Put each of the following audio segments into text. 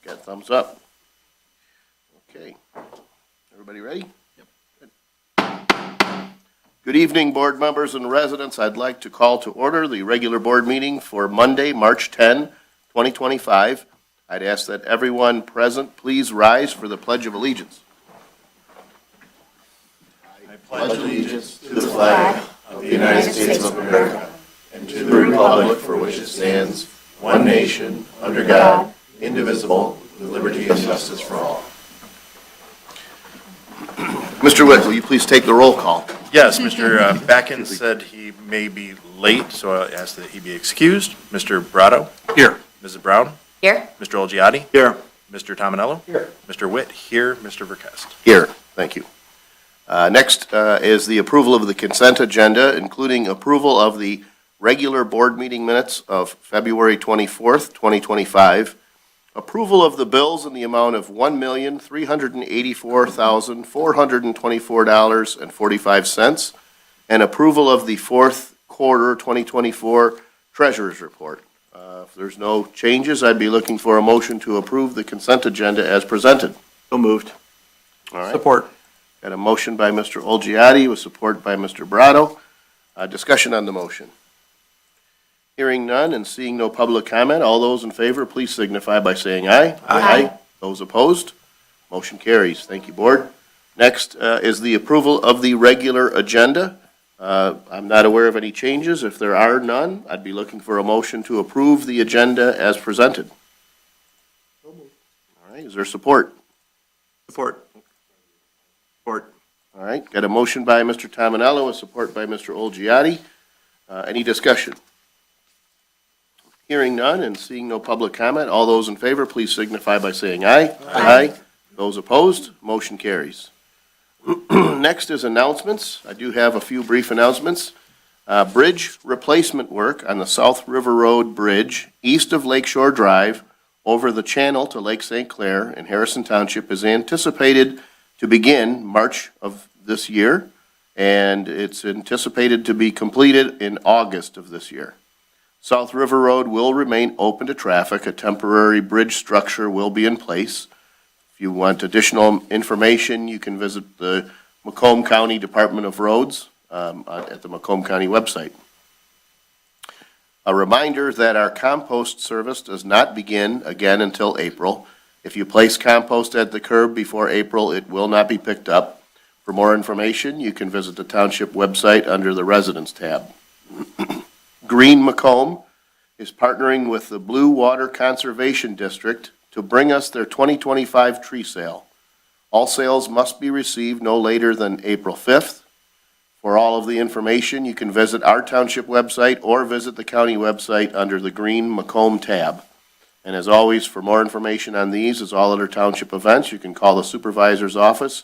Got thumbs up. Okay. Everybody ready? Yep. Good evening, board members and residents. I'd like to call to order the regular board meeting for Monday, March 10, 2025. I'd ask that everyone present please rise for the Pledge of Allegiance. I pledge allegiance to the flag of the United States of America and to the republic for which it stands, one nation, under God, indivisible, with liberty and justice for all. Mr. Witt, will you please take the roll call? Yes, Mr. Backen said he may be late, so I ask that he be excused. Mr. Brado? Here. Mrs. Brown? Here. Mr. Olgiati? Here. Mr. Tominello? Here. Mr. Witt? Here. Mr. Verkest? Here. Thank you. Next is the approval of the consent agenda, including approval of the regular board meeting minutes of February 24th, 2025, approval of the bills in the amount of $1,384,424.45, and approval of the fourth quarter 2024 treasurer's report. If there's no changes, I'd be looking for a motion to approve the consent agenda as presented. So moved. All right. Support. Got a motion by Mr. Olgiati with support by Mr. Brado. Discussion on the motion. Hearing none and seeing no public comment, all those in favor, please signify by saying aye. Aye. Those opposed? Motion carries. Thank you, Board. Next is the approval of the regular agenda. I'm not aware of any changes. If there are none, I'd be looking for a motion to approve the agenda as presented. All right, is there support? Support. Support. All right, got a motion by Mr. Tominello with support by Mr. Olgiati. Any discussion? Hearing none and seeing no public comment, all those in favor, please signify by saying aye. Aye. Those opposed, motion carries. Next is announcements. I do have a few brief announcements. Bridge replacement work on the South River Road Bridge east of Lakeshore Drive over the channel to Lake St. Clair in Harrison Township is anticipated to begin March of this year, and it's anticipated to be completed in August of this year. South River Road will remain open to traffic. A temporary bridge structure will be in place. If you want additional information, you can visit the Macomb County Department of Roads at the Macomb County website. A reminder that our compost service does not begin again until April. If you place compost at the curb before April, it will not be picked up. For more information, you can visit the township website under the Residents tab. Green Macomb is partnering with the Blue Water Conservation District to bring us their 2025 tree sale. All sales must be received no later than April 5th. For all of the information, you can visit our township website or visit the county website under the Green Macomb tab. And as always, for more information on these, as all other township events, you can call the supervisor's office,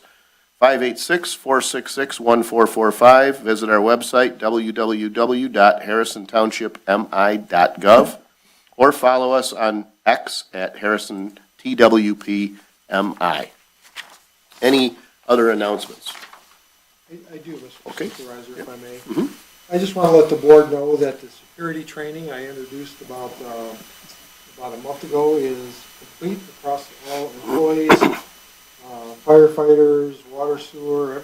586-466-1445. Visit our website, www.harrisontownshipmi.gov, or follow us on X at HarrisonTWPMI. Any other announcements? I do, Mr. Okay. Supervisor, if I may. Mhm. I just want to let the board know that the security training I introduced about a month ago is complete across all employees, firefighters, water sewer,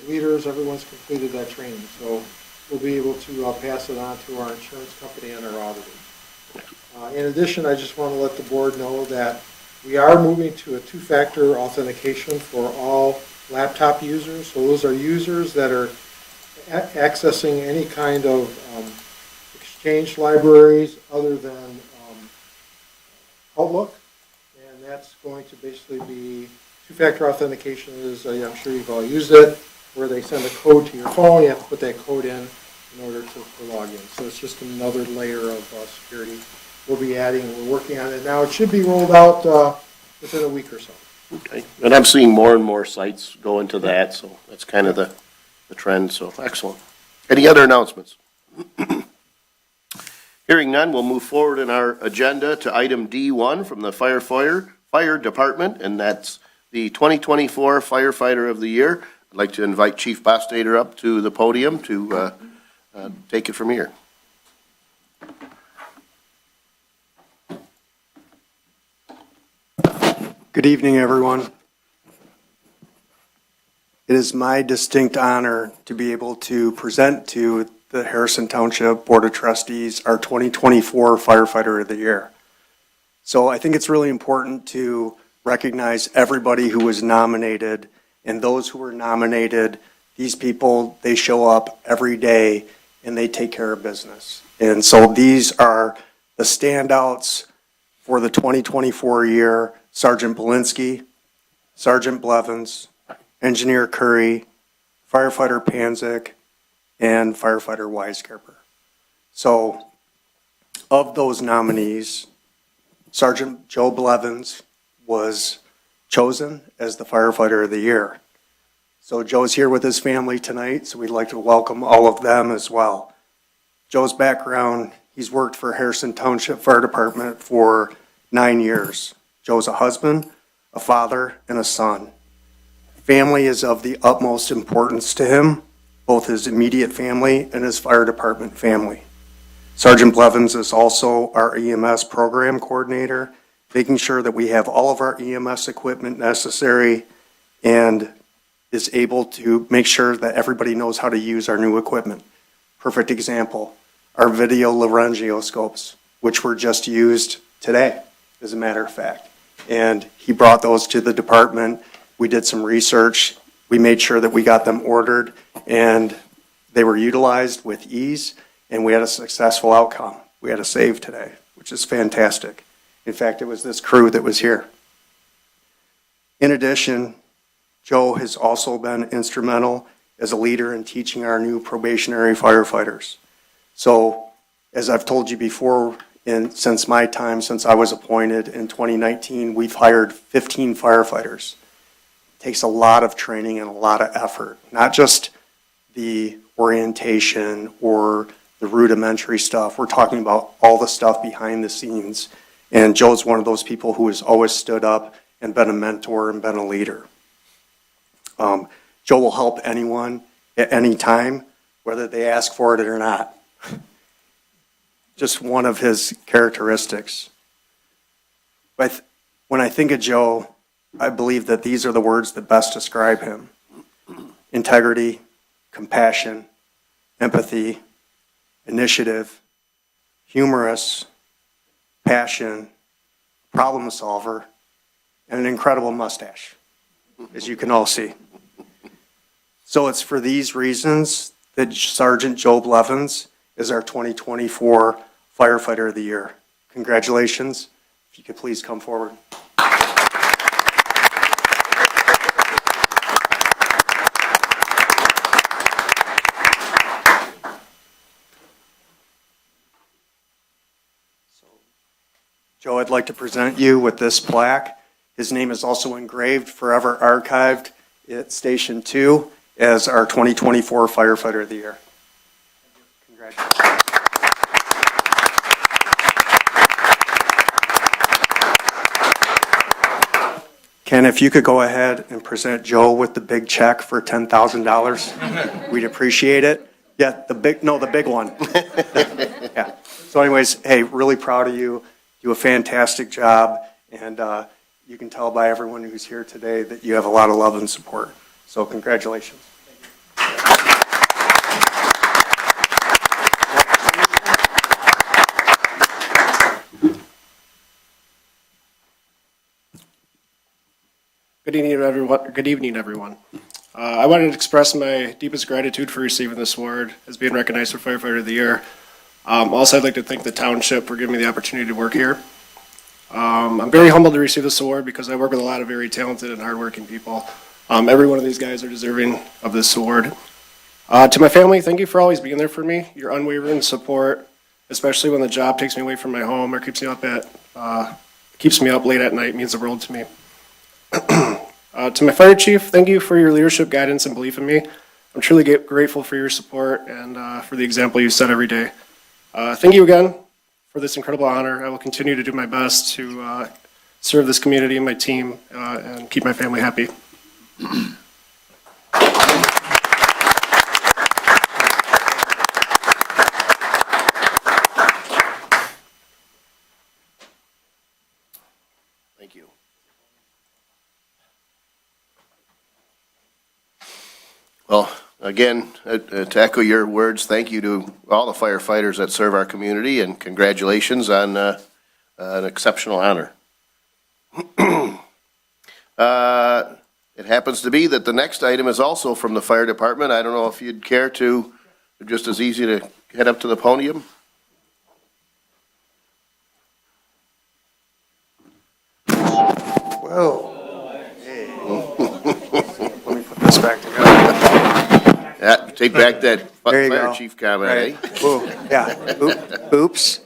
leaders, everyone's completed that training. So we'll be able to pass it on to our insurance company and our auditor. In addition, I just want to let the board know that we are moving to a two-factor authentication for all laptop users. So those are users that are accessing any kind of Exchange libraries other than Outlook, and that's going to basically be two-factor authentication is, I'm sure you've all used it, where they send a code to your phone, you have to put that code in order to log in. So it's just another layer of security we'll be adding, and we're working on it now. It should be rolled out within a week or so. Okay, and I'm seeing more and more sites go into that, so that's kind of the trend, so excellent. Any other announcements? Hearing none, we'll move forward in our agenda to item D1 from the Fire Department, and that's the 2024 Firefighter of the Year. I'd like to invite Chief Bostater up to the podium to take it from here. Good evening, everyone. It is my distinct honor to be able to present to the Harrison Township Board of Trustees our 2024 Firefighter of the Year. So I think it's really important to recognize everybody who was nominated, and those who were nominated, these people, they show up every day and they take care of business. And so these are the standouts for the 2024 year: Sergeant Belinsky, Sergeant Blevins, Engineer Curry, Firefighter Panzik, and Firefighter Weisgerber. So of those nominees, Sergeant Joe Blevins was chosen as the Firefighter of the Year. So Joe's here with his family tonight, so we'd like to welcome all of them as well. Joe's background: he's worked for Harrison Township Fire Department for 9 years. Joe's a husband, a father, and a son. Family is of the utmost importance to him, both his immediate family and his fire department family. Sergeant Blevins is also our EMS program coordinator, making sure that we have all of our EMS equipment necessary and is able to make sure that everybody knows how to use our new equipment. Perfect example, our video laryngeoscopes, which were just used today, as a matter of fact. And he brought those to the department. We did some research. We made sure that we got them ordered, and they were utilized with ease, and we had a successful outcome. We had a save today, which is fantastic. In fact, it was this crew that was here. In addition, Joe has also been instrumental as a leader in teaching our new probationary firefighters. So, as I've told you before, since my time, since I was appointed in 2019, we've hired 15 firefighters. It takes a lot of training and a lot of effort, not just the orientation or the rudimentary stuff. We're talking about all the stuff behind the scenes. And Joe's one of those people who has always stood up and been a mentor and been a leader. Joe will help anyone at any time, whether they ask for it or not. Just one of his characteristics. But when I think of Joe, I believe that these are the words that best describe him: integrity, compassion, empathy, initiative, humorous, passion, problem solver, and an incredible mustache, as you can all see. So it's for these reasons that Sergeant Joe Blevins is our 2024 Firefighter of the Year. Congratulations. If you could please come forward. Joe, I'd like to present you with this plaque. His name is also engraved, forever archived at Station 2 as our 2024 Firefighter of the Year. Congratulations. Ken, if you could go ahead and present Joe with the big check for $10,000, we'd appreciate it. Yeah, the big one. Yeah. So anyways, hey, really proud of you. Do a fantastic job, and you can tell by everyone who's here today that you have a lot of love and support. So congratulations. Good evening, everyone. I wanted to express my deepest gratitude for receiving this award as being recognized for Firefighter of the Year. Also, I'd like to thank the township for giving me the opportunity to work here. I'm very humbled to receive this award because I work with a lot of very talented and hardworking people. Every one of these guys are deserving of this award. To my family, thank you for always being there for me. Your unwavering support, especially when the job takes me away from my home or keeps me up late at night, means the world to me. To my fire chief, thank you for your leadership, guidance, and belief in me. I'm truly grateful for your support and for the example you set every day. Thank you again for this incredible honor. I will continue to do my best to serve this community and my team and keep my family happy. Thank you. Well, again, to echo your words, thank you to all the firefighters that serve our community, and congratulations on an exceptional honor. It happens to be that the next item is also from the fire department. I don't know if you'd care to, just as easy to head up to the podium. Whoa. Hey. Let me put this back together. Yeah, take back that There you fire go. chief comment, Right. eh? Ooh, yeah. Oops.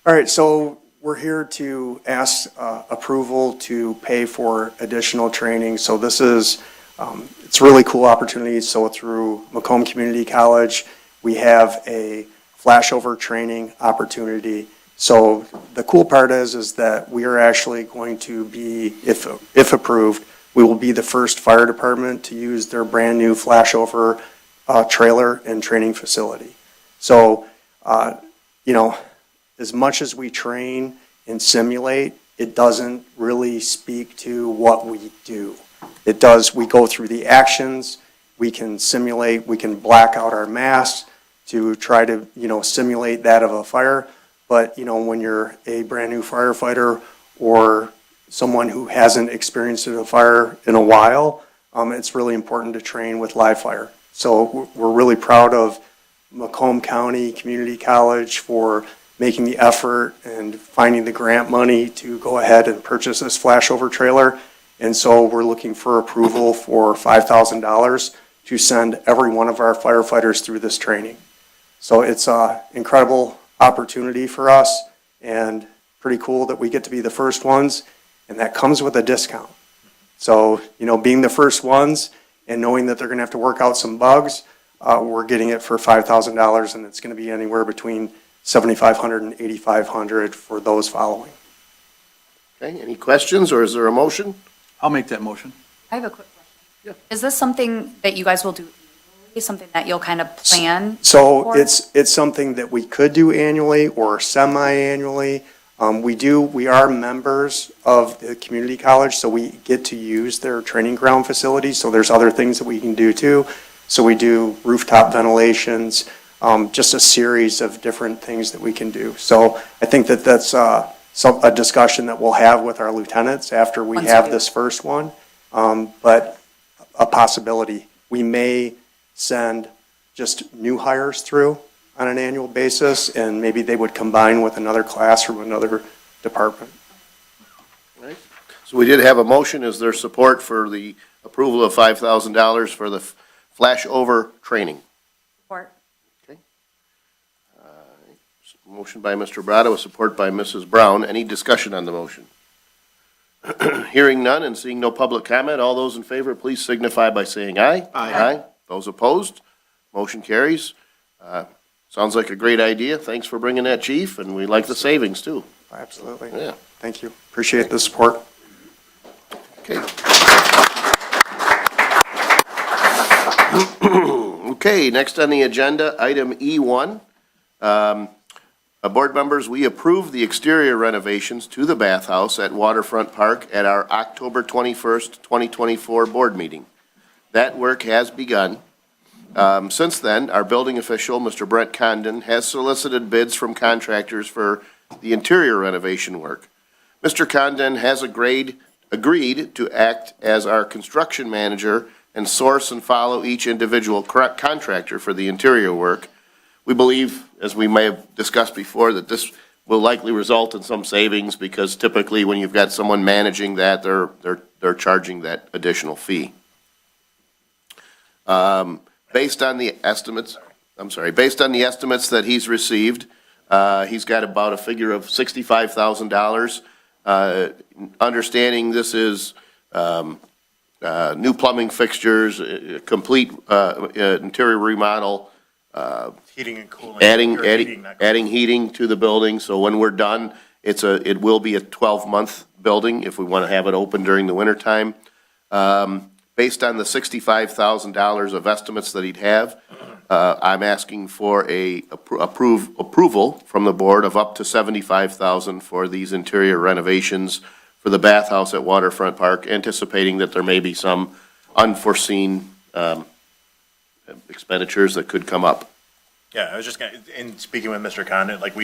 All right, so we're here to ask approval to pay for additional training. So this is, it's a really cool opportunity. So through Macomb Community College, we have a flashover training opportunity. So the cool part is that we are actually going to be, if approved, we will be the first fire department to use their brand-new flashover trailer and training facility. So, you know, as much as we train and simulate, it doesn't really speak to what we do. It does, we go through the actions, we can simulate, we can black out our masks to try to, you know, simulate that of a fire. But, you know, when you're a brand-new firefighter or someone who hasn't experienced a fire in a while, it's really important to train with live fire. So we're really proud of Macomb County Community College for making the effort and finding the grant money to go ahead and purchase this flashover trailer. And so we're looking for approval for $5,000 to send every one of our firefighters through this training. So it's an incredible opportunity for us and pretty cool that we get to be the first ones, and that comes with a discount. So, you know, being the first ones and knowing that they're going to have to work out some bugs, we're getting it for $5,000, and it's going to be anywhere between $7,500 and $8,500 for those following. Okay, any questions, or is there a motion? I'll make that motion. I have a quick question. Is this something that you guys will do annually, something that you'll kind of plan? So for? it's something that we could do annually or semi-annually. We are members of the community college, so we get to use their training ground facilities. So there's other things that we can do too. So we do rooftop ventilations, just a series of different things that we can do. So I think that that's a discussion that we'll have with our lieutenants after we Once have you- this first one. But a possibility, we may send just new hires through on an annual basis, and maybe they would combine with another class from another department. Right. So we did have a motion. Is there support for the approval of $5,000 for the flashover training? Support. Motion by Mr. Brado, with support by Mrs. Brown. Any discussion on the motion? Hearing none and seeing no public comment, all those in favor, please signify by saying aye. Aye. Those opposed, motion carries. Sounds like a great idea. Thanks for bringing that, Chief, and we like the savings, too. Absolutely. Yeah. Thank you. Appreciate the support. Okay. Okay, next on the agenda, item E1. Board members, we approved the exterior renovations to the bathhouse at Waterfront Park at our October 21st, 2024 board meeting. That work has begun. Since then, our building official, Mr. Brent Condon, has solicited bids from contractors for the interior renovation work. Mr. Condon has agreed to act as our construction manager and source and follow each individual contractor for the interior work. We believe, as we may have discussed before, that this will likely result in some savings because typically when you've got someone managing that, they're charging that additional fee. Based on the estimates that he's received, he's got about a figure of $65,000. Understanding this is new plumbing fixtures, complete interior remodel, Heating and cooling. adding heating to the building. So when we're done, it will be a 12-month building if we want to have it open during the wintertime. Based on the $65,000 of estimates that he'd have, I'm asking for approval from the board of up to $75,000 for these interior renovations for the bathhouse at Waterfront Park, anticipating that there may be some unforeseen expenditures that could come up. Yeah, I was just gonna, in speaking with Mr. Condit, like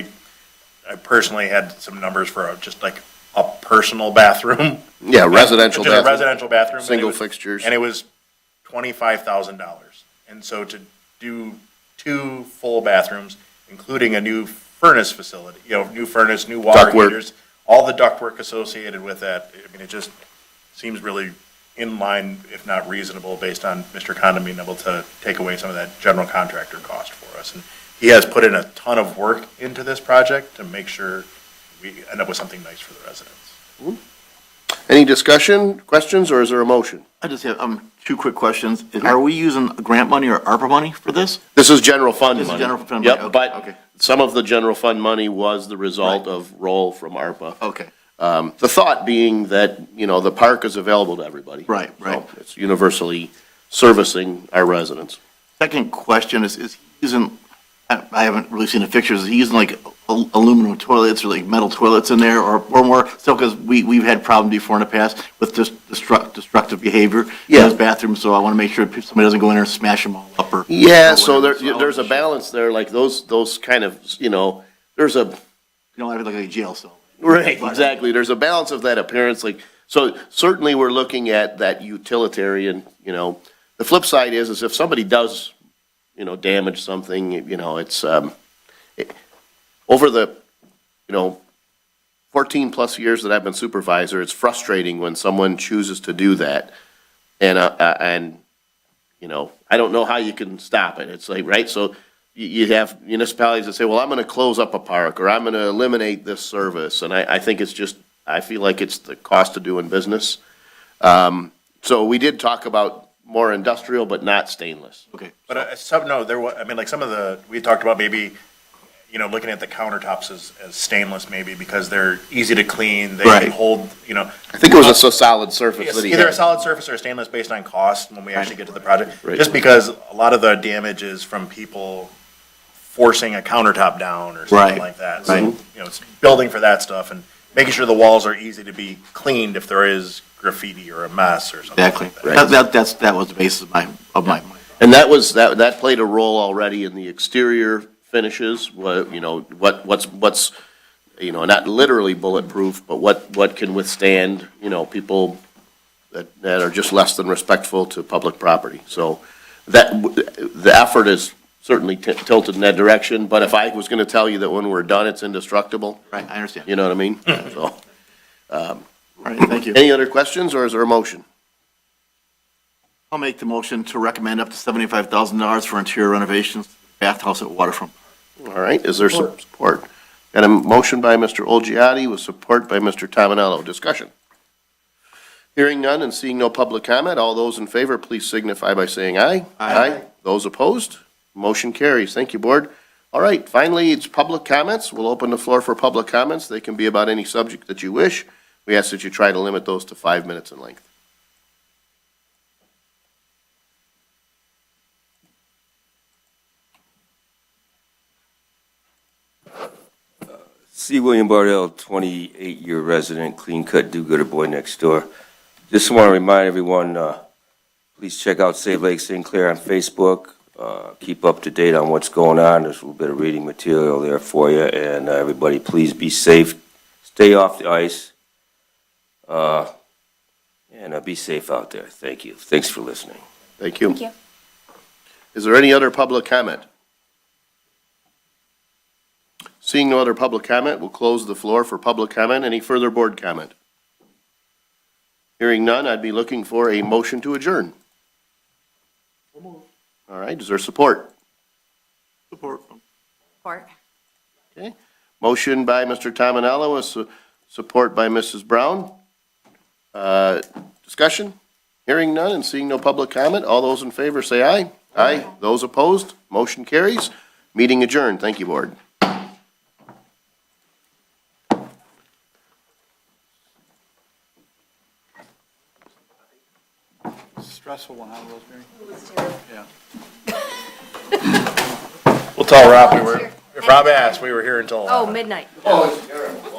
I personally had some numbers for just like a personal bathroom. Yeah, residential Just a bathroom, residential bathroom. and it single was- fixtures. And it was $25,000. And so to do 2 full bathrooms, including a new furnace facility, new furnace, new water Ductwork. heaters, all the ductwork associated with that, I mean, it just seems really in line, if not reasonable, based on Mr. Condon being able to take away some of that general contractor cost for us. And he has put in a ton of work into this project to make sure we end up with something nice for the residents. Any discussion, questions, or is there a motion? I just have, 2 quick questions. Are we using grant money or ARPA money for this? This is general fund This is money. general fund money, Yep, okay, but okay. some of the general fund money was the result of roll from ARPA. Okay, The thought being that, the park is available to everybody. Right. So it's universally servicing our residents. second question is he using, I haven't really seen the pictures, is he using like aluminum toilets or like metal toilets in there or more? So, because we've had problems before in the past with just destructive behavior in Yeah. those bathrooms, so I want to make sure somebody doesn't go in there and smash them all up or. Yeah, or so whatever. there's a balance there, like those kind of, there's a, You don't have it like a jail cell. right, exactly, there's a balance of that appearance, like, so certainly we're looking at that utilitarian, the flip side is if somebody does, damage something, it's, over the, 14-plus years that I've been supervisor, it's frustrating when someone chooses to do that. And I don't know how you can stop it. It's like, right, so you have municipalities that say, well, I'm going to close up a park, or I'm going to eliminate this service. And I think it's just, I feel like it's the cost of doing business. So we did talk about more industrial, but not stainless. Okay. But some of the, we talked about maybe, looking at the countertops as stainless maybe because they're easy to clean, they Right. can hold, I think it was a solid surface It's that he either a had. solid surface or stainless based on cost when we actually get to the project. Right. Just because a lot of the damage is from people forcing a countertop down or something Right. like that. So, Right. it's building for that stuff and making sure the walls are easy to be cleaned if there is graffiti or a mess or something Exactly. like that. That was the basis of my. And that played a role already in the exterior finishes, what's not literally bulletproof, but what can withstand, people that are just less than respectful to public property. So the effort is certainly tilted in that direction, but if I was gonna tell you that when we're done, it's indestructible, Right, I understand. you know what I mean? So, All right, thank you. any other questions, or is there a motion? I'll make the motion to recommend up to $75,000 for interior renovations, bathhouse at Waterfront. All right, is there some support? Got a motion by Mr. Olgiati with support by Mr. Tominello. Discussion. Hearing none and seeing no public comment, all those in favor, please signify by saying aye. Aye. Those opposed? Motion carries. Thank you, Board. All right, finally, it's public comments. We'll open the floor for public comments. They can be about any subject that you wish. We ask that you try to limit those to 5 minutes in length. C. William Bardell, 28-year resident, clean-cut, do-gooder boy next door. Just want to remind everyone, please check out Save Lake St. Clair on Facebook. Keep up to date on what's going on. There's a little bit of reading material there for you. And everybody, please be safe. Stay off the ice. And be safe out there. Thank you. Thanks for listening. Thank you. Thank you. Is there any other public comment? Seeing no other public comment, we'll close the floor for public comment. Any further board comment? Hearing none, I'd be looking for a motion to adjourn. All right, is there support? Support. Support. Okay. Motion by Mr. Tominello with support by Mrs. Brown. Discussion? Hearing none and seeing no public comment, all those in favor say aye. Aye. Those opposed? Motion carries. Meeting adjourned. Thank you, Board. Stressful one, huh, Rosemary? We'll tell Rob if Rob asks, we were here until. Oh, midnight. Oh, it's terrible.